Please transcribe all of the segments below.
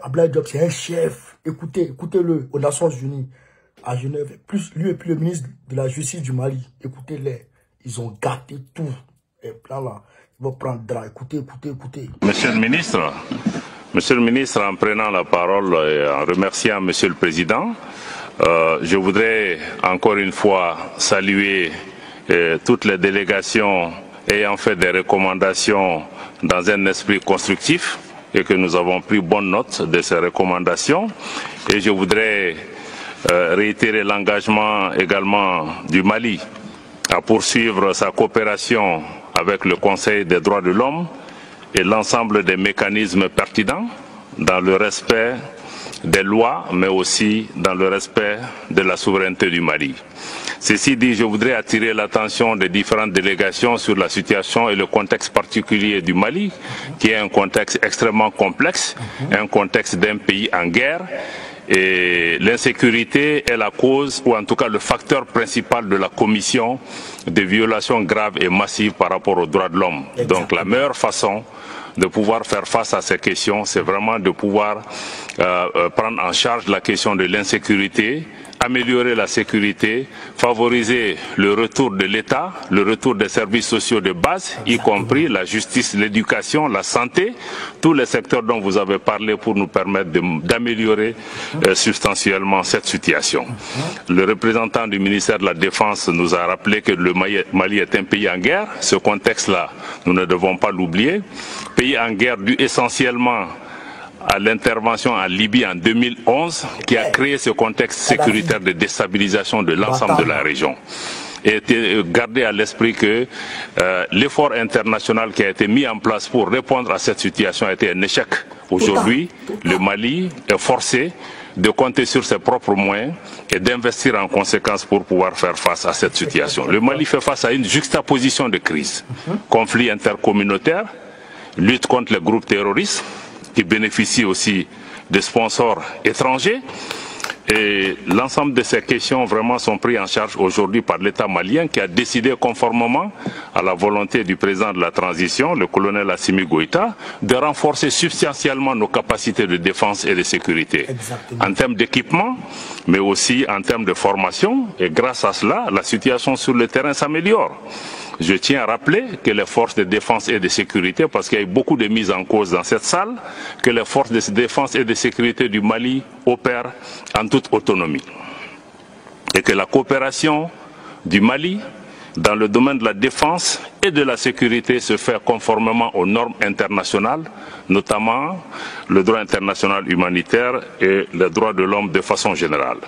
Abdoulaye Diop, c'est un chef. Écoutez-le aux Nations Unies, à Genève. Plus lui et puis le ministre de la Justice du Mali. Écoutez-les. Ils ont gâté tout. Et là, ils vont prendre drap. Écoutez. Monsieur le ministre, en prenant la parole et en remerciant Monsieur le Président, je voudrais encore une fois saluer toutes les délégations ayant fait des recommandations dans un esprit constructif et que nous avons pris bonne note de ces recommandations. Et je voudrais réitérer l'engagement également du Mali à poursuivre sa coopération avec le Conseil des droits de l'homme et l'ensemble des mécanismes pertinents dans le respect des lois, mais aussi dans le respect de la souveraineté du Mali. Ceci dit, je voudrais attirer l'attention des différentes délégations sur la situation et le contexte particulier du Mali, qui est un contexte extrêmement complexe, un contexte d'un pays en guerre. Et l'insécurité est la cause, ou en tout cas le facteur principal de la commission de violations graves et massives par rapport aux droits de l'homme. Donc la meilleure façon de pouvoir faire face à ces questions, c'est vraiment de pouvoir prendre en charge la question de l'insécurité, améliorer la sécurité, favoriser le retour de l'État, le retour des services sociaux de base, y compris la justice, l'éducation, la santé, tous les secteurs dont vous avez parlé pour nous permettre d'améliorer substantiellement cette situation. Le représentant du ministère de la Défense nous a rappelé que le Mali est un pays en guerre. Ce contexte-là, nous ne devons pas l'oublier. Pays en guerre dû essentiellement à l'intervention en Libye en 2011 qui a créé ce contexte sécuritaire de déstabilisation de l'ensemble de la région. Et garder à l'esprit que l'effort international qui a été mis en place pour répondre à cette situation a été un échec. Aujourd'hui, le Mali est forcé de compter sur ses propres moyens et d'investir en conséquence pour pouvoir faire face à cette situation. Le Mali fait face à une juxtaposition de crises. Conflits intercommunautaires, lutte contre les groupes terroristes, qui bénéficient aussi de sponsors étrangers. Et l'ensemble de ces questions vraiment sont prises en charge aujourd'hui par l'État malien qui a décidé conformément à la volonté du président de la transition, le colonel Assimi Goïta, de renforcer substantiellement nos capacités de défense et de sécurité. En termes d'équipement, mais aussi en termes de formation. Et grâce à cela, la situation sur le terrain s'améliore. Je tiens à rappeler que les forces de défense et de sécurité, parce qu'il y a eu beaucoup de mises en cause dans cette salle, que les forces de défense et de sécurité du Mali opèrent en toute autonomie. Et que la coopération du Mali dans le domaine de la défense et de la sécurité se fait conformément aux normes internationales, notamment le droit international humanitaire et les droits de l'homme de façon générale.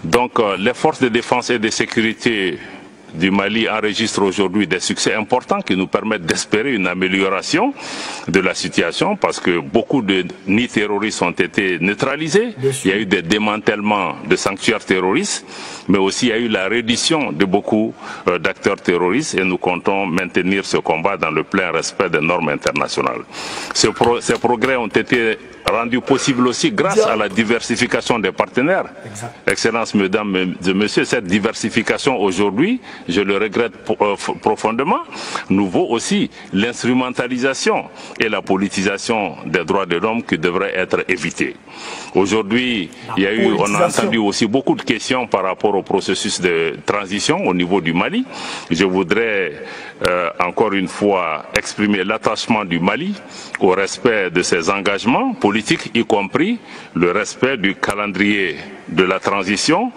Donc les forces de défense et de sécurité du Mali enregistre aujourd'hui des succès importants qui nous permettent d'espérer une amélioration de la situation parce que beaucoup de nids terroristes ont été neutralisés. Il y a eu des démantèlements de sanctuaires terroristes, mais aussi il y a eu la reddition de beaucoup d'acteurs terroristes et nous comptons maintenir ce combat dans le plein respect des normes internationales. Ces progrès ont été rendus possibles aussi grâce à la diversification des partenaires. Excellences, mesdames et messieurs, cette diversification aujourd'hui, je le regrette profondément, nous vaut aussi l'instrumentalisation et la politisation des droits de l'homme qui devraient être évitées. Aujourd'hui, on a entendu aussi beaucoup de questions par rapport au processus de transition au niveau du Mali. Je voudrais encore une fois exprimer l'attachement du Mali au respect de ses engagements politiques, y compris le respect du calendrier de la transition,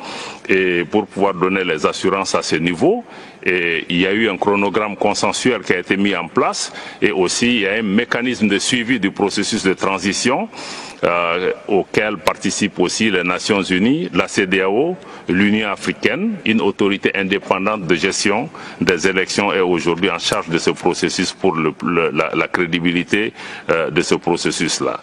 et pour pouvoir donner les assurances à ce niveau. Et il y a eu un chronogramme consensuel qui a été mis en place et aussi il y a un mécanisme de suivi du processus de transition auquel participent aussi les Nations Unies, la CEDEAO, l'Union africaine, une autorité indépendante de gestion des élections est aujourd'hui en charge de ce processus pour la crédibilité de ce processus-là.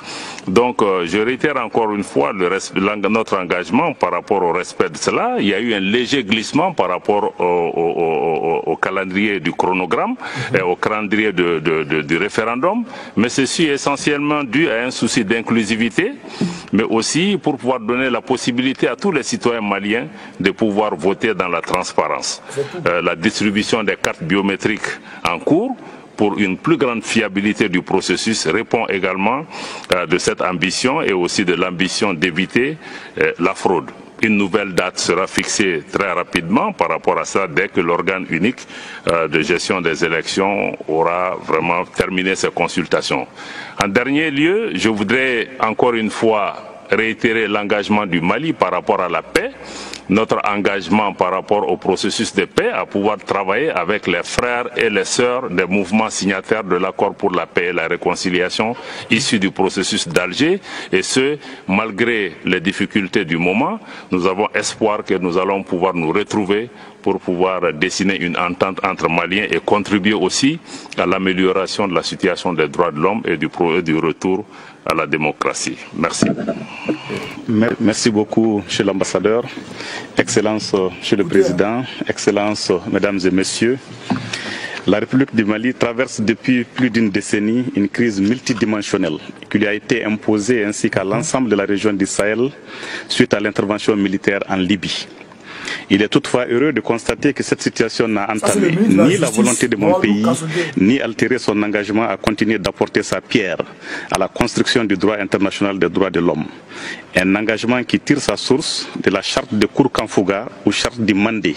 Donc je réitère encore une fois notre engagement par rapport au respect de cela. Il y a eu un léger glissement par rapport au calendrier du chronogramme et au calendrier du référendum, mais ceci est essentiellement dû à un souci d'inclusivité, mais aussi pour pouvoir donner la possibilité à tous les citoyens maliens de pouvoir voter dans la transparence. La distribution des cartes biométriques en cours pour une plus grande fiabilité du processus répond également de cette ambition et aussi de l'ambition d'éviter la fraude. Une nouvelle date sera fixée très rapidement par rapport à ça dès que l'organe unique de gestion des élections aura vraiment terminé ses consultations. En dernier lieu, je voudrais encore une fois réitérer l'engagement du Mali par rapport à la paix, notre engagement par rapport au processus de paix, à pouvoir travailler avec les frères et les sœurs des mouvements signataires de l'accord pour la paix et la réconciliation issu du processus d'Alger, et ce, malgré les difficultés du moment. Nous avons espoir que nous allons pouvoir nous retrouver pour pouvoir dessiner une entente entre Maliens et contribuer aussi à l'amélioration de la situation des droits de l'homme et du retour à la démocratie. Merci. Merci beaucoup, Monsieur l'ambassadeur. Excellence, Monsieur le Président, Excellences, Mesdames et Messieurs. La République du Mali traverse depuis plus d'une décennie une crise multidimensionnelle qui lui a été imposée ainsi qu'à l'ensemble de la région du Sahel suite à l'intervention militaire en Libye. Il est toutefois heureux de constater que cette situation n'a entamé ni la volonté de mon pays, ni altéré son engagement à continuer d'apporter sa pierre à la construction du droit international des droits de l'homme. Un engagement qui tire sa source de la charte de Kourkanfouga ou charte du Mandé,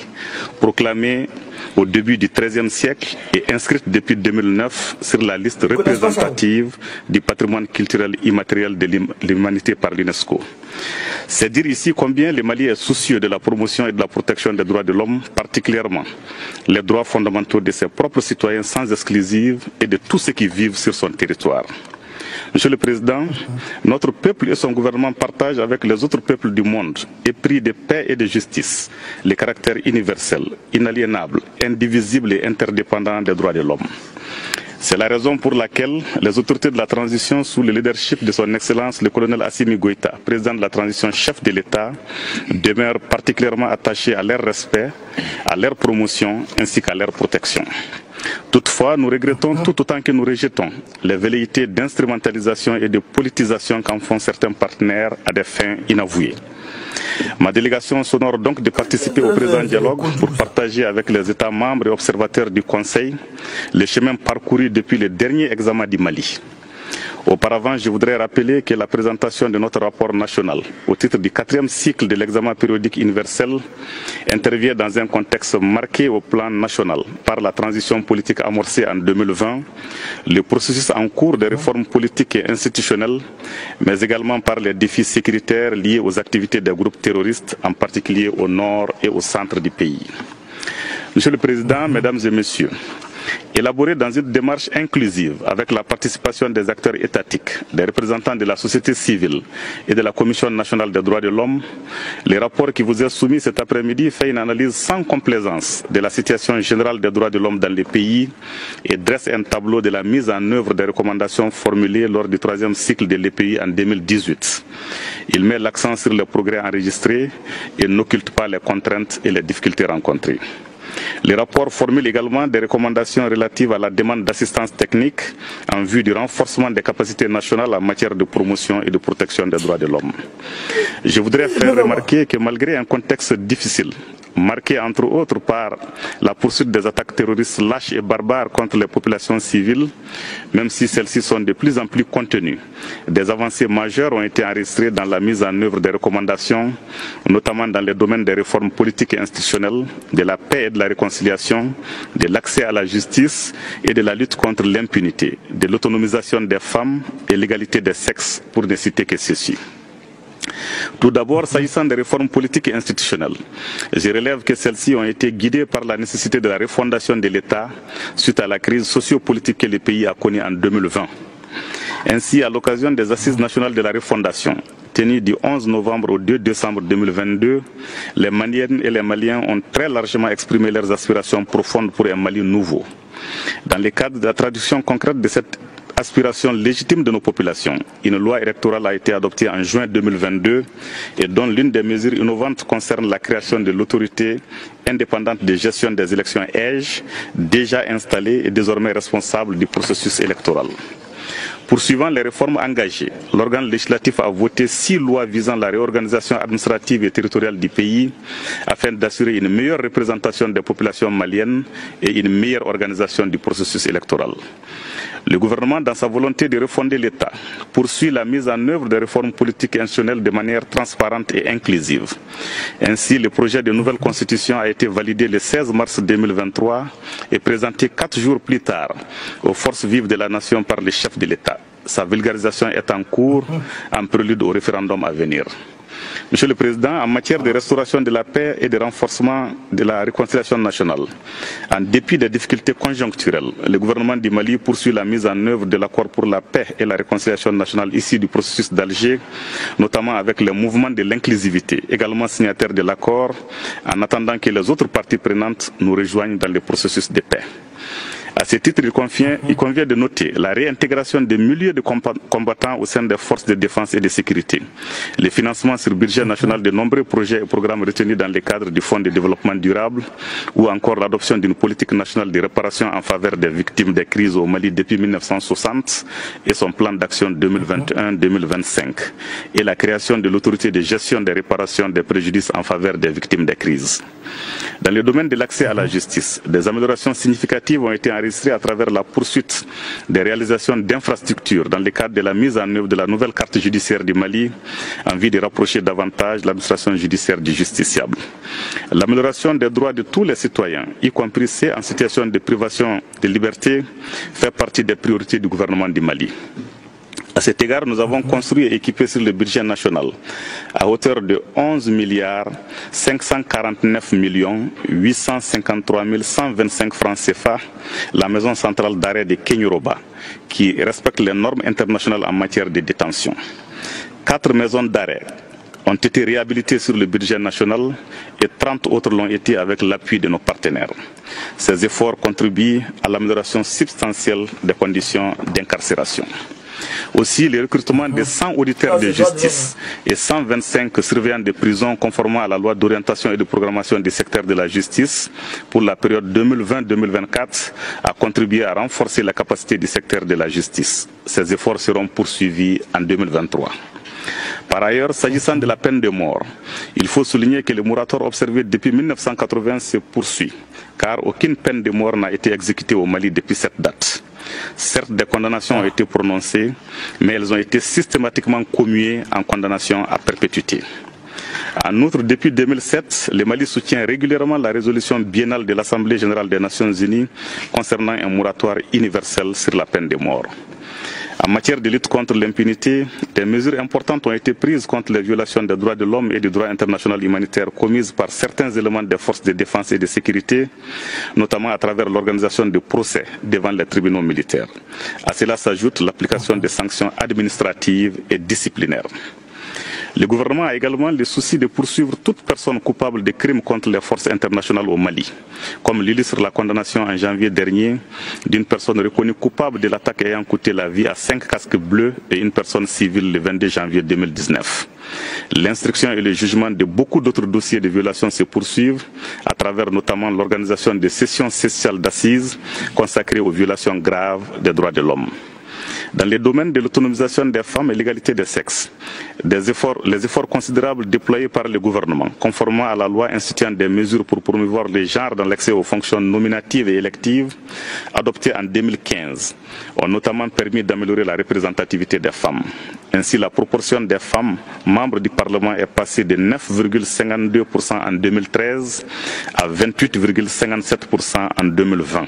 proclamée au début du XIIIe siècle et inscrite depuis 2009 sur la liste représentative du patrimoine culturel immatériel de l'humanité par l'UNESCO. C'est dire ici combien le Mali est soucieux de la promotion et de la protection des droits de l'homme, particulièrement les droits fondamentaux de ses propres citoyens sans exclusive et de tous ceux qui vivent sur son territoire. Monsieur le Président, notre peuple et son gouvernement partagent avec les autres peuples du monde, épris de paix et de justice, les caractères universels, inaliénables, indivisibles et interdépendants des droits de l'homme. C'est la raison pour laquelle les autorités de la transition, sous le leadership de son Excellence le colonel Assimi Goïta, président de la transition, chef de l'État, demeurent particulièrement attachés à leur respect, à leur promotion ainsi qu'à leur protection. Toutefois, nous regrettons tout autant que nous rejetons les velléités d'instrumentalisation et de politisation qu'en font certains partenaires à des fins inavouées. Ma délégation s'honore donc de participer au présent dialogue pour partager avec les États membres et observateurs du Conseil les chemins parcourus depuis le dernier examen du Mali. Auparavant, je voudrais rappeler que la présentation de notre rapport national au titre du 4e cycle de l'examen périodique universel intervient dans un contexte marqué au plan national par la transition politique amorcée en 2020, le processus en cours de réformes politiques et institutionnelles, mais également par les défis sécuritaires liés aux activités des groupes terroristes, en particulier au nord et au centre du pays. Monsieur le Président, Mesdames et Messieurs, élaboré dans une démarche inclusive avec la participation des acteurs étatiques, des représentants de la société civile et de la Commission nationale des droits de l'homme, le rapport qui vous est soumis cet après-midi fait une analyse sans complaisance de la situation générale des droits de l'homme dans les pays et dresse un tableau de la mise en œuvre des recommandations formulées lors du 3e cycle de l'EPI en 2018. Il met l'accent sur les progrès enregistrés et n'occulte pas les contraintes et les difficultés rencontrées. Le rapport formule également des recommandations relatives à la demande d'assistance technique en vue du renforcement des capacités nationales en matière de promotion et de protection des droits de l'homme. Je voudrais faire remarquer que malgré un contexte difficile, marqué entre autres par la poursuite des attaques terroristes lâches et barbares contre les populations civiles, même si celles-ci sont de plus en plus contenues, des avancées majeures ont été enregistrées dans la mise en œuvre des recommandations, notamment dans les domaines des réformes politiques et institutionnelles, de la paix et de la réconciliation, de l'accès à la justice et de la lutte contre l'impunité, de l'autonomisation des femmes et l'égalité des sexes, pour ne citer que ceci. Tout d'abord, s'agissant des réformes politiques et institutionnelles, je relève que celles-ci ont été guidées par la nécessité de la refondation de l'État suite à la crise socio-politique que le pays a connue en 2020. Ainsi, à l'occasion des Assises nationales de la refondation, tenues du 11 novembre au 2 décembre 2022, les Maliennes et les Maliens ont très largement exprimé leurs aspirations profondes pour un Mali nouveau. Dans le cadre de la traduction concrète de cette aspiration légitime de nos populations, une loi électorale a été adoptée en juin 2022 et dont l'une des mesures innovantes concerne la création de l'autorité indépendante de gestion des élections EGE, déjà installée et désormais responsable du processus électoral. Poursuivant les réformes engagées, l'organe législatif a voté 6 lois visant la réorganisation administrative et territoriale du pays afin d'assurer une meilleure représentation des populations maliennes et une meilleure organisation du processus électoral. Le gouvernement, dans sa volonté de refonder l'État, poursuit la mise en œuvre des réformes politiques et institutionnelles de manière transparente et inclusive. Ainsi, le projet de nouvelle constitution a été validé le 16 mars 2023 et présenté 4 jours plus tard aux forces vives de la nation par les chefs de l'État. Sa vulgarisation est en cours, en prélude au référendum à venir. Monsieur le Président, en matière de restauration de la paix et de renforcement de la réconciliation nationale, en dépit des difficultés conjoncturelles, le gouvernement du Mali poursuit la mise en œuvre de l'accord pour la paix et la réconciliation nationale issu du processus d'Alger, notamment avec le mouvement de l'inclusivité, également signataire de l'accord, en attendant que les autres parties prenantes nous rejoignent dans le processus de paix. À ce titre, il convient de noter la réintégration des milliers de combattants au sein des forces de défense et de sécurité, le financement sur budget national de nombreux projets et programmes retenus dans le cadre du Fonds de développement durable ou encore l'adoption d'une politique nationale de réparation en faveur des victimes des crises au Mali depuis 1960 et son plan d'action 2021-2025 et la création de l'autorité de gestion des réparations des préjudices en faveur des victimes des crises. Dans le domaine de l'accès à la justice, des améliorations significatives ont été enregistrées à travers la poursuite des réalisations d'infrastructures dans le cadre de la mise en œuvre de la nouvelle carte judiciaire du Mali en vue de rapprocher davantage l'administration judiciaire du justiciable. L'amélioration des droits de tous les citoyens, y compris ceux en situation de privation de liberté, fait partie des priorités du gouvernement du Mali. À cet égard, nous avons construit et équipé sur le budget national à hauteur de 11 549 853 125 francs CFA la maison centrale d'arrêt de Kenyuroba, qui respecte les normes internationales en matière de détention. 4 maisons d'arrêt ont été réhabilitées sur le budget national et 30 autres l'ont été avec l'appui de nos partenaires. Ces efforts contribuent à l'amélioration substantielle des conditions d'incarcération. Aussi, le recrutement de 100 auditeurs de justice et 125 surveillants de prison conformément à la loi d'orientation et de programmation du secteur de la justice pour la période 2020-2024 a contribué à renforcer la capacité du secteur de la justice. Ces efforts seront poursuivis en 2023. Par ailleurs, s'agissant de la peine de mort, il faut souligner que le moratoire observé depuis 1980 se poursuit, car aucune peine de mort n'a été exécutée au Mali depuis cette date. Certes, des condamnations ont été prononcées, mais elles ont été systématiquement commuées en condamnation à perpétuité. En outre, depuis 2007, le Mali soutient régulièrement la résolution biennale de l'Assemblée générale des Nations unies concernant un moratoire universel sur la peine de mort. En matière de lutte contre l'impunité, des mesures importantes ont été prises contre les violations des droits de l'homme et du droit international humanitaire commises par certains éléments des forces de défense et de sécurité, notamment à travers l'organisation de procès devant les tribunaux militaires. À cela s'ajoute l'application des sanctions administratives et disciplinaires. Le gouvernement a également le souci de poursuivre toute personne coupable de crimes contre les forces internationales au Mali, comme l'illustre la condamnation en janvier dernier d'une personne reconnue coupable de l'attaque ayant coûté la vie à 5 casques bleus et une personne civile le 22 janvier 2019. L'instruction et le jugement de beaucoup d'autres dossiers de violation se poursuivent à travers notamment l'organisation de sessions spéciales d'assises consacrées aux violations graves des droits de l'homme. Dans les domaines de l'autonomisation des femmes et l'égalité des sexes, les efforts considérables déployés par le gouvernement, conformément à la loi instituant des mesures pour promouvoir les genres dans l'accès aux fonctions nominatives et électives, adoptées en 2015, ont notamment permis d'améliorer la représentativité des femmes. Ainsi, la proportion des femmes membres du Parlement est passée de 9,52% en 2013 à 28,57% en 2020.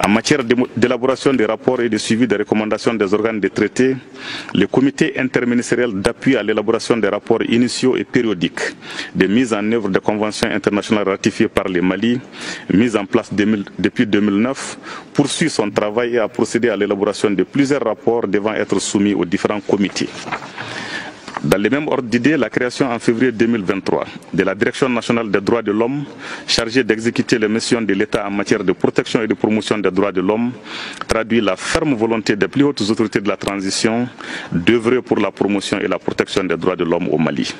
En matière d'élaboration des rapports et de suivi des recommandations des organes de traité, le comité interministériel d'appui à l'élaboration des rapports initiaux et périodiques de mise en œuvre des conventions internationales ratifiées par le Mali, mise en place depuis 2009, poursuit son travail et a procédé à l'élaboration de plusieurs rapports devant être soumis aux différents comités. Dans le même ordre d'idée, la création en février 2023 de la Direction nationale des droits de l'homme, chargée d'exécuter les missions de l'État en matière de protection et de promotion des droits de l'homme, traduit la ferme volonté des plus hautes autorités de la transition d'œuvrer pour la promotion et la protection des droits de l'homme au Mali.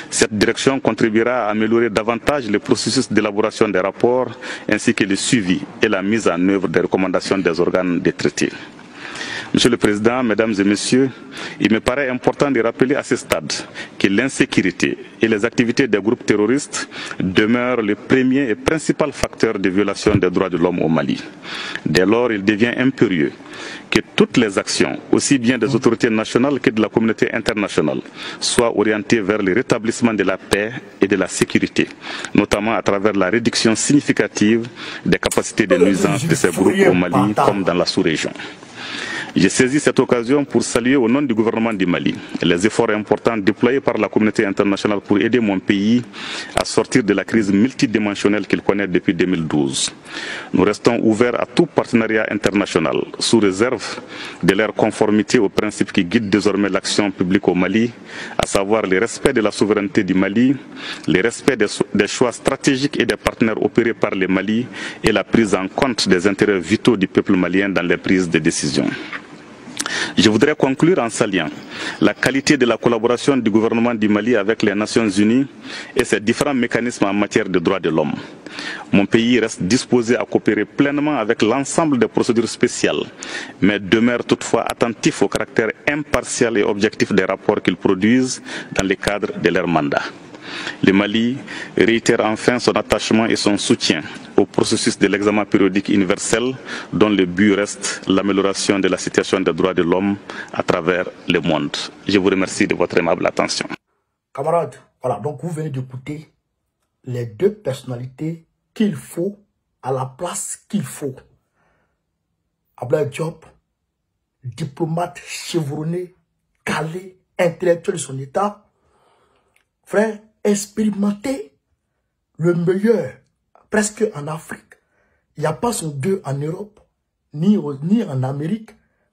Cette direction contribuera à améliorer davantage le processus d'élaboration des rapports ainsi que le suivi et la mise en œuvre des recommandations des organes des traités. Monsieur le Président, Mesdames et Messieurs, il me paraît important de rappeler à ce stade que l'insécurité et les activités des groupes terroristes demeurent le premier et principal facteur de violation des droits de l'homme au Mali. Dès lors, il devient impérieux que toutes les actions, aussi bien des autorités nationales que de la communauté internationale, soient orientées vers le rétablissement de la paix et de la sécurité, notamment à travers la réduction significative des capacités de nuisance de ces groupes au Mali comme dans la sous-région. J'ai saisi cette occasion pour saluer au nom du gouvernement du Mali les efforts importants déployés par la communauté internationale pour aider mon pays à sortir de la crise multidimensionnelle qu'il connaît depuis 2012. Nous restons ouverts à tout partenariat international, sous réserve de leur conformité aux principes qui guident désormais l'action publique au Mali, à savoir le respect de la souveraineté du Mali, le respect des choix stratégiques et des partenaires opérés par le Mali et la prise en compte des intérêts vitaux du peuple malien dans les prises de décision. Je voudrais conclure en saluant la qualité de la collaboration du gouvernement du Mali avec les Nations Unies et ses différents mécanismes en matière de droits de l'homme. Mon pays reste disposé à coopérer pleinement avec l'ensemble des procédures spéciales, mais demeure toutefois attentif au caractère impartial et objectif des rapports qu'ils produisent dans le cadre de leur mandat. Le Mali réitère enfin son attachement et son soutien au processus de l'examen périodique universel dont le but reste l'amélioration de la situation des droits de l'homme à travers le monde. Je vous remercie de votre aimable attention. Camarades, voilà, donc vous venez d'écouter les deux personnalités qu'il faut à la place qu'il faut. Abdoulaye Diop, diplomate chevronné, calé, intellectuel de son état, frère, expérimenté, le meilleur, presque en Afrique. Il n'y a pas son deux en Europe, ni en Amérique.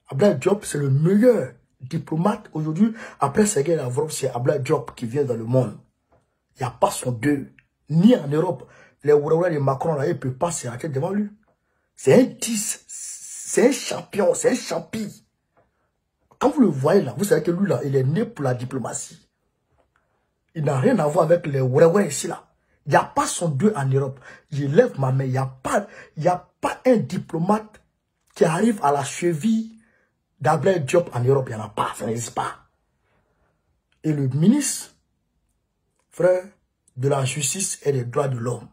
Abdoulaye Diop, c'est le meilleur diplomate aujourd'hui. Après Sergei Lavrov, c'est Abdoulaye Diop qui vient dans le monde. Il n'y a pas son deux, ni en Europe. Les Ouaouara et Macron, là, ils ne peuvent pas se rater devant lui. C'est un 10, c'est un champion, c'est un champi. Quand vous le voyez là, vous savez que lui là, il est né pour la diplomatie. Il n'a rien à voir avec les Ouaouara ici là. Il n'y a pas son deux en Europe. Je lève ma main. Il n'y a pas un diplomate qui arrive à la cheville d'Abdoulaye Diop en Europe. Il n'y en a pas. Ça n'existe pas. Et le ministre, frère, de la justice et des droits de l'homme,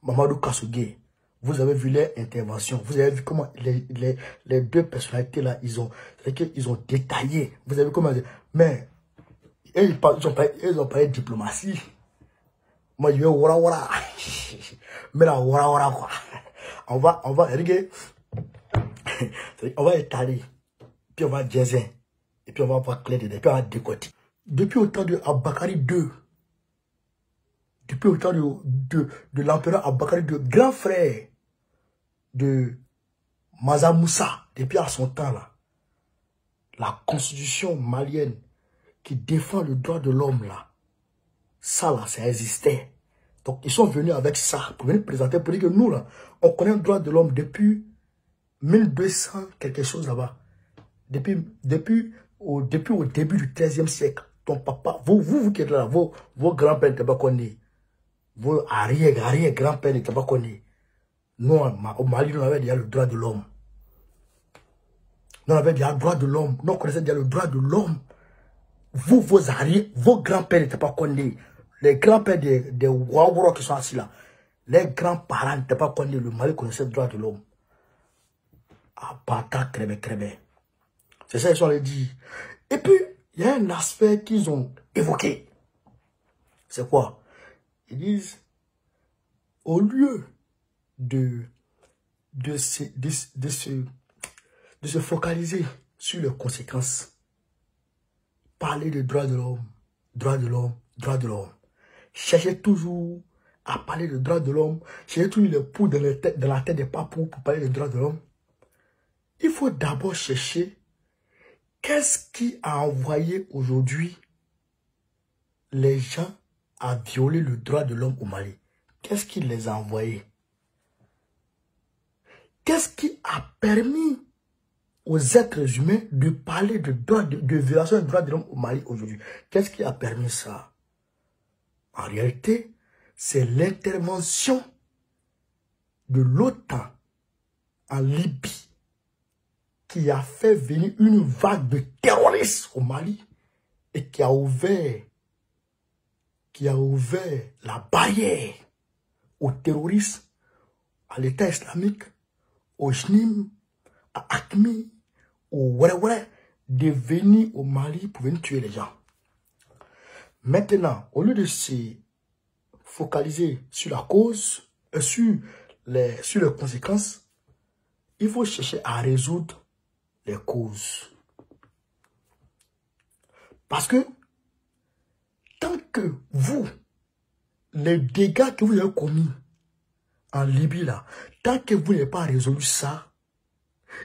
Mamadou Kassougué, vous avez vu leur intervention. Vous avez vu comment les deux personnalités là, ils ont détaillé. Vous avez vu comment... Mais ils ont parlé de diplomatie. Moi, je vais Ouaouara. Mais là, Ouaouara, quoi. On va, regarder. On va étaler. Puis on va jazzer. Et puis on va voir clair dedans. Puis on va décoter. Depuis au temps de Aboubakary II, depuis au temps de l'empereur Aboubakary II, grand frère de Mansa Moussa, depuis à son temps là, la constitution malienne qui défend le droit de l'homme là, ça là, ça existait. Donc ils sont venus avec ça pour venir présenter, pour dire que nous là, on connaît le droit de l'homme depuis 1200 quelque chose là-bas. Depuis au début du 13e siècle. Ton papa, vous qui êtes là, vos grands-pères n'étaient pas connus. Vos arrière-grands-pères n'étaient pas connus. Nous, au Mali, on avait déjà le droit de l'homme. Nous, on avait déjà le droit de l'homme. Nous, on connaissait déjà le droit de l'homme. Vous, vos grands-pères n'étaient pas connus. Les grands-pères des Ouaouara qui sont assis là, les grands-parents n'étaient pas connus. Le Mali connaissait le droit de l'homme. Ah, bata, crébé. C'est ça, ils sont allés dire. Et puis, il y a un aspect qu'ils ont évoqué. C'est quoi? Ils disent, au lieu de se focaliser sur les conséquences, parler de droits de l'homme, cherchez toujours à parler de droits de l'homme, cherchez toujours les poux dans la tête des papous pour parler de droits de l'homme. Il faut d'abord chercher qu'est-ce qui a envoyé aujourd'hui les gens à violer le droit de l'homme au Mali. Qu'est-ce qui les a envoyés? Qu'est-ce qui a permis aux êtres humains de parler de violation des droits de l'homme au Mali aujourd'hui? Qu'est-ce qui a permis ça? En réalité, c'est l'intervention de l'OTAN en Libye qui a fait venir une vague de terroristes au Mali et qui a ouvert la barrière aux terroristes, à l'État islamique, au JNIM, à AQMI, au Wéré, de venir au Mali pour venir tuer les gens. Maintenant, au lieu de se focaliser sur la cause, sur les conséquences, il faut chercher à résoudre les causes. Parce que tant que vous, les dégâts que vous avez commis en Libye, là, tant que vous n'avez pas résolu ça,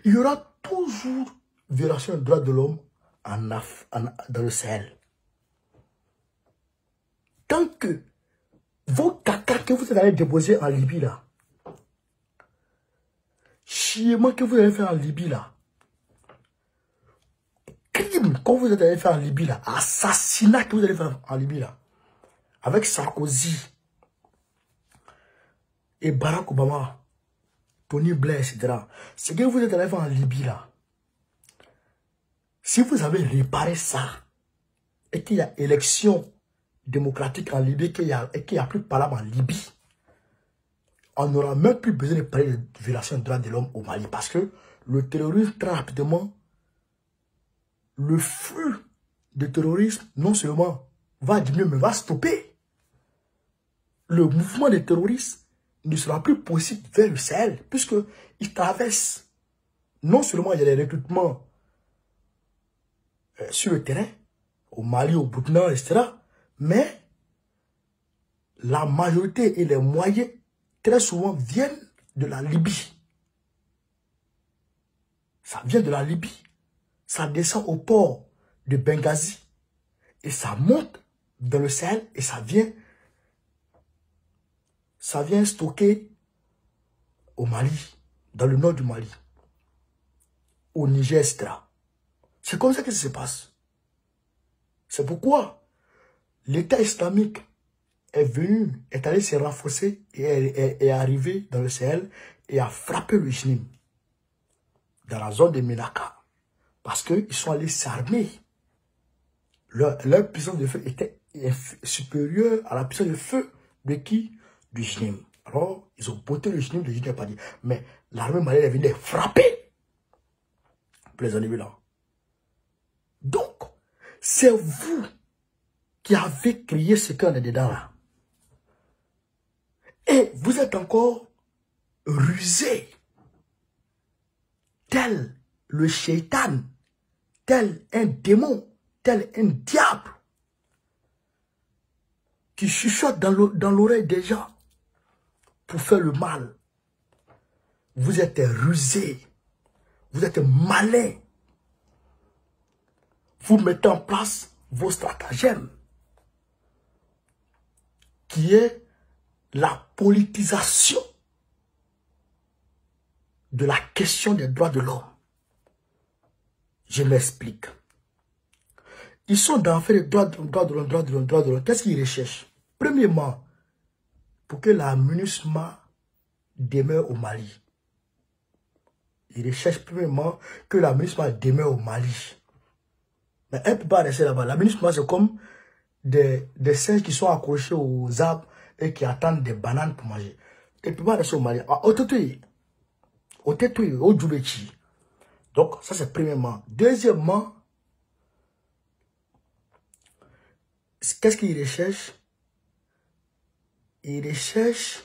il y aura toujours violation des droits de l'homme dans le Sahel. Tant que vos caca que vous allez déposer en Libye, là, chiement que vous allez faire en Libye, là, crime que vous allez faire en Libye, là, assassinat que vous allez faire en Libye, là, avec Sarkozy et Barack Obama, Tony Blair, etc. Ce que vous êtes allé faire en Libye, là, si vous avez réparé ça, et qu'il y a élection démocratique en Libye, et qu'il n'y a plus de parlement en Libye, on n'aura même plus besoin de parler de violation des droits de l'homme au Mali. Parce que le terrorisme, très rapidement, le flux de terrorisme, non seulement va diminuer, mais va stopper. Le mouvement des terroristes ne sera plus possible vers le Sahel, puisqu'il traverse. Non seulement il y a des recrutements sur le terrain, au Mali, au Burkina, etc., mais la majorité et les moyens, très souvent, viennent de la Libye. Ça vient de la Libye. Ça descend au port de Benghazi. Et ça monte dans le Sahel et ça vient stocker au Mali, dans le nord du Mali, au Niger, etc. C'est comme ça que ça se passe. C'est pourquoi l'État islamique est allé se renforcer et est arrivé dans le Sahel et a frappé le JNIM dans la zone de Ménaka. Parce qu'ils sont allés s'armer. Leur puissance de feu était supérieure à la puissance de feu de qui? Du JNIM. Alors, ils ont botté le JNIM n'a pas dit. Mais l'armée malienne est venue les frapper. Pour les ennemis là. Donc, c'est vous qui avez créé ce qu'on est dedans là. Et vous êtes encore rusé. Tel le shaitan, tel un démon, tel un diable qui chuchote dans l'oreille des gens pour faire le mal. Vous êtes rusé, vous êtes malin. Vous mettez en place vos stratagèmes qui est la politisation de la question des droits de l'homme. Je m'explique. Ils sont dans faire les droits de l'homme. Qu'est-ce qu'ils recherchent? Premièrement, pour que la MINUSMA demeure au Mali. Ils recherchent premièrement que la MINUSMA demeure au Mali. Mais elle ne peut pas rester là-bas. La MINUSMA, c'est comme des singes qui sont accrochés aux arbres et qui attendent des bananes pour manger. Elle ne peut pas rester au Mali. Au Djoubechi. Donc, ça c'est premièrement. Deuxièmement, qu'est-ce qu'ils recherchent? Ils recherchent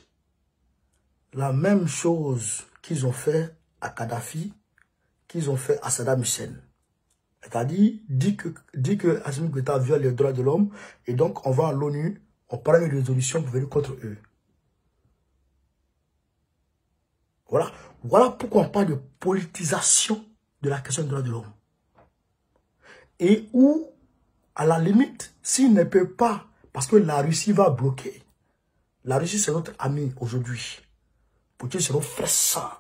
la même chose qu'ils ont fait à Kadhafi, qu'ils ont fait à Saddam Hussein. C'est-à-dire, dit que Assimi Goïta viole les droits de l'homme, et donc on va à l'ONU, on prend une résolution pour venir contre eux. Voilà pourquoi on parle de politisation de la question des droits de l'homme. Et où, à la limite, s'il ne peut pas, parce que la Russie va bloquer. La Russie, c'est notre ami aujourd'hui. Poutine, c'est notre frère sang.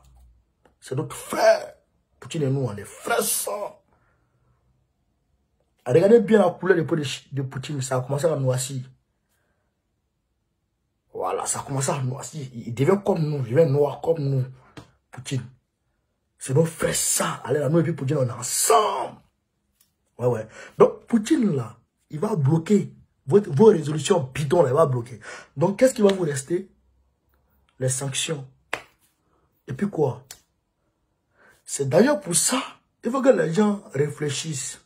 C'est notre frère. Poutine et nous, on est frères sang. Regardez bien la couleur de Poutine, ça a commencé à noircir. Voilà, ça a commencé à noircir. Il devient comme nous, il devient noir comme nous, Poutine. C'est nos frères ça. Allez, là, nous et puis Poutine, on est ensemble. Ouais, ouais. Donc, Poutine, là, il va bloquer vos résolutions bidons, là, il va bloquer. Donc, qu'est-ce qui va vous rester? Les sanctions. Et puis quoi? C'est d'ailleurs pour ça, il faut que les gens réfléchissent.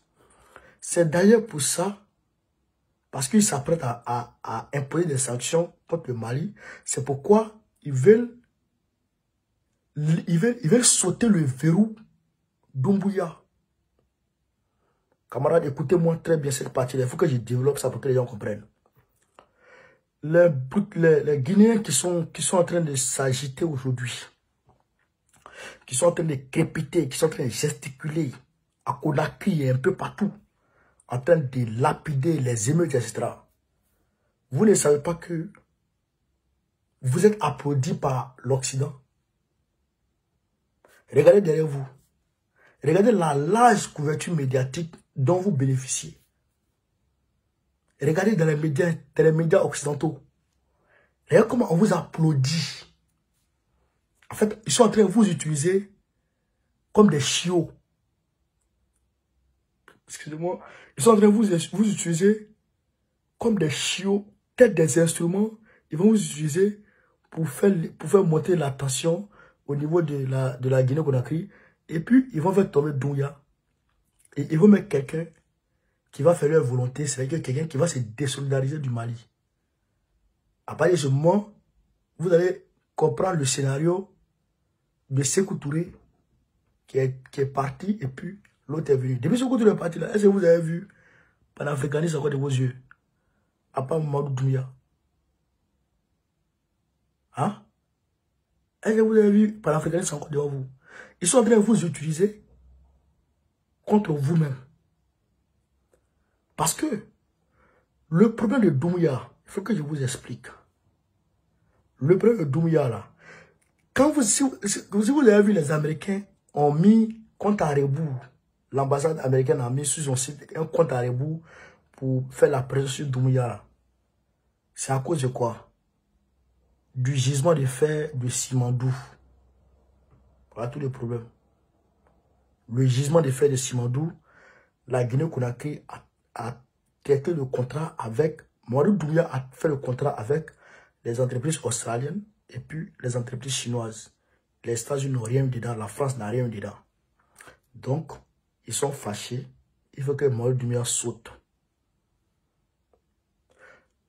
C'est d'ailleurs pour ça, parce qu'ils s'apprêtent à imposer des sanctions contre le Mali. C'est pourquoi ils veulent sauter le verrou d'Umbuya. Camarades, écoutez-moi très bien cette partie. Il faut que je développe ça pour que les gens comprennent. Les Guinéens qui sont en train de s'agiter aujourd'hui, qui sont en train de crépiter, qui sont en train de gesticuler à Conakry et un peu partout, en train de lapider les émeutes, etc. Vous ne savez pas que vous êtes applaudis par l'Occident. Regardez derrière vous. Regardez la large couverture médiatique dont vous bénéficiez. Regardez dans les médias occidentaux. Regardez comment on vous applaudit. En fait, ils sont en train de vous utiliser comme des chiots. Excusez-moi. Ils sont en train de vous utiliser comme des chiots, tels des instruments. Ils vont vous utiliser pour faire monter la tension au niveau de la Guinée-Conakry. Et puis, ils vont faire tomber Doumbouya. Et ils vont mettre quelqu'un qui va faire leur volonté. C'est-à-dire quelqu'un qui va se désolidariser du Mali. À partir de ce moment, vous allez comprendre le scénario de Sékou Touré qui est parti et puis l'autre est venu. Depuis Sékou Touré est parti là, est-ce que vous avez vu panafricanisme encore de vos yeux? À part Mamadou Doumbouya. Hein? Est-ce que vous avez vu panafricanisme encore devant vous? Ils sont en train de vous utiliser contre vous-même. Parce que le problème de Doumbouya, il faut que je vous explique. Le problème de Doumbouya là, si vous avez vu, les Américains ont mis compte à rebours. L'ambassade américaine a mis sur son site un compte à rebours pour faire la pression sur Doumbouya. C'est à cause de quoi? Du gisement de fer de Simandou. Voilà tous les problèmes. Le gisement de fer de Simandou, la Guinée-Conakry a traité le contrat avec, Mamadou Doumbouya a fait le contrat avec les entreprises australiennes et puis les entreprises chinoises. Les États-Unis n'ont rien dedans, la France n'a rien dedans. Donc, ils sont fâchés. Il faut que Mamadou Doumbouya saute.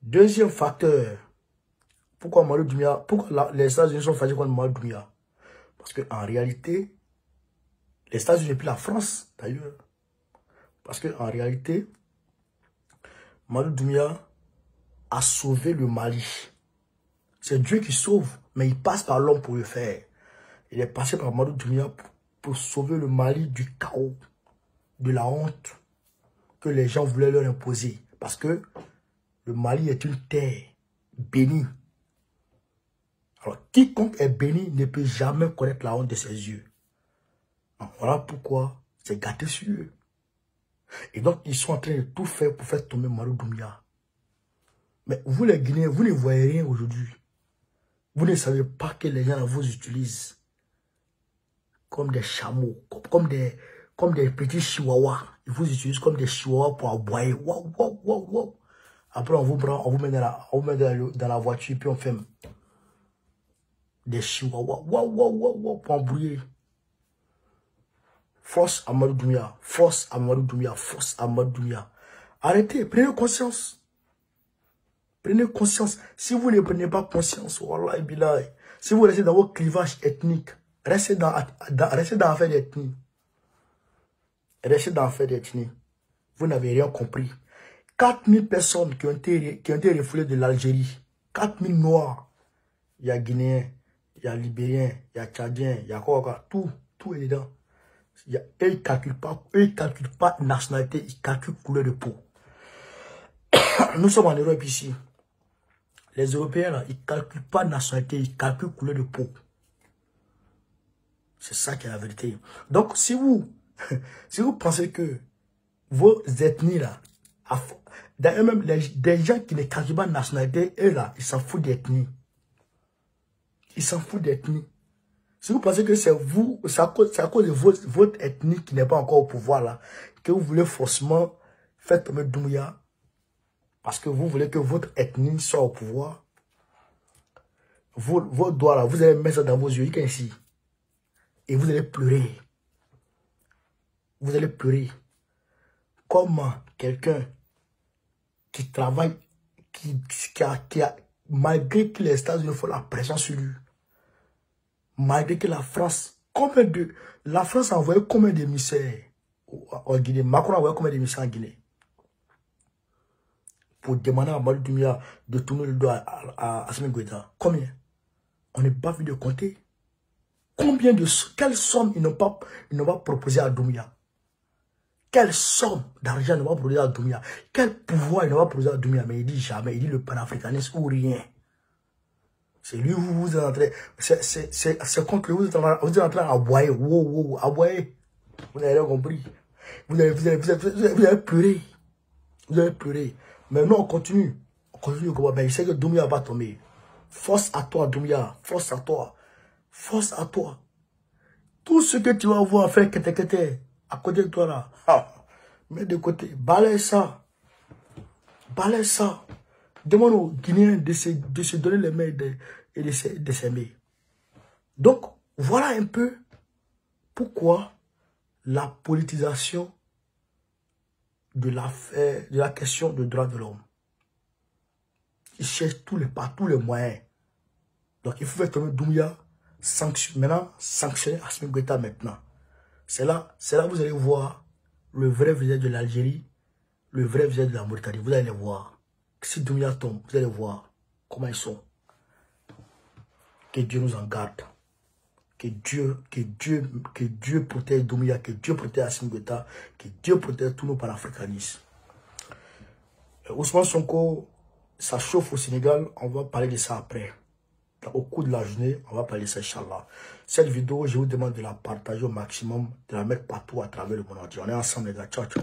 Deuxième facteur, pourquoi les États-Unis sont fâchés contre Mamadou Doumbouya? Parce qu'en réalité, les États-Unis et puis la France, d'ailleurs, parce qu'en réalité, Mamadou Doumbouya a sauvé le Mali. C'est Dieu qui sauve, mais il passe par l'homme pour le faire. Il est passé par Mamadou Doumbouya pour sauver le Mali du chaos, de la honte que les gens voulaient leur imposer. Parce que le Mali est une terre bénie. Alors, quiconque est béni ne peut jamais connaître la honte de ses yeux. Alors, voilà pourquoi c'est gâté sur eux. Et donc, ils sont en train de tout faire pour faire tomber Mamadou Doumbouya. Mais vous, les Guinéens, vous ne voyez rien aujourd'hui. Vous ne savez pas que les gens vous utilisent comme des chameaux, comme des petits chihuahuas. Ils vous utilisent comme des chihuahuas pour aboyer. Wow, wow, wow, wow. Après, on vous prend, on vous met dans la voiture, puis on fait des chihuahuas. Wow, wow, wow, wow, pour embrouiller. Force à Mamadou Doumbouya. Force à Mamadou Doumbouya. Force à Mamadou Doumbouya. Arrêtez, prenez conscience. Prenez conscience. Si vous ne prenez pas conscience, wallah, billahi, si vous restez dans vos clivages ethniques, restez dans l'affaire d'ethnie. Restez dans l'affaire d'ethnie. Vous n'avez rien compris. 4000 personnes qui ont été refoulées de l'Algérie. 4000 noirs. Il y a Guinéens, il y a Libériens, il y a Tchadiens, il y a quoi. Tout est dedans. Ils ne calculent pas nationalité, ils calculent couleur de peau. Nous sommes en Europe ici. Les Européens, là, ils ne calculent pas nationalité, ils calculent couleur de peau. C'est ça qui est la vérité. Donc, si vous pensez que vos ethnies, là, d'ailleurs même des gens qui ne calculent pas nationalité, eux, là, ils s'en foutent d'ethnie. Ils s'en foutent d'ethnie. Si vous pensez que c'est vous, c'est à cause de votre ethnie qui n'est pas encore au pouvoir là, que vous voulez forcément faire tomber Doumbouya, parce que vous voulez que votre ethnie soit au pouvoir, vos doigts là, vous allez mettre ça dans vos yeux, ici, et vous allez pleurer. Vous allez pleurer. Comment quelqu'un qui travaille, qui a, malgré que les États-Unis font la pression sur lui, malgré que la France, la France a envoyé combien d'émissaires en Guinée? Macron a envoyé combien d'émissaires en Guinée? Pour demander à Amadou Doumbouya de tourner le dos à Assimi Goïta. Combien? On n'est pas vu de compter. Quelle somme ils n'ont pas proposé à Doumbouya? Quelle somme d'argent ils n'ont pas proposé à Doumbouya? Quel pouvoir ils n'ont pas proposé à Doumbouya? Mais il dit jamais, il dit le panafricanisme ou rien. C'est lui, vous êtes en train, c'est contre lui, vous êtes en train d'aboyer, wow, aboyer. Vous n'avez rien compris. Vous avez pleuré. Vous avez pleuré. Maintenant, on continue. On continue. Ben, il sait que Doumbouya va tomber. Force à toi, Doumbouya. Force à toi. Force à toi. Tout ce que tu vas voir faire, à côté de toi là. Mets de côté. Balaye ça. Balaye ça. Demande aux Guinéens de se donner les mains et de s'aimer. Donc, voilà un peu pourquoi la politisation de la question des droits de l'homme. Ils cherchent par tous les moyens. Donc, il faut faire tomber Doumbouya, maintenant, sanctionner Assimi Goïta maintenant. C'est là que vous allez voir le vrai visage de l'Algérie, le vrai visage de la Mauritanie. Vous allez les voir. Si Doumbouya tombe, vous allez voir comment ils sont. Que Dieu nous en garde. Que Dieu protège Doumbouya, que Dieu protège Assimi Goïta, que Dieu protège tous nos panafricanistes. Ousmane Sonko, ça chauffe au Sénégal, on va parler de ça après. Au cours de la journée, on va parler de ça, Inch'Allah. Cette vidéo, je vous demande de la partager au maximum, de la mettre partout à travers le monde entier. On est ensemble, les gars. Ciao, ciao.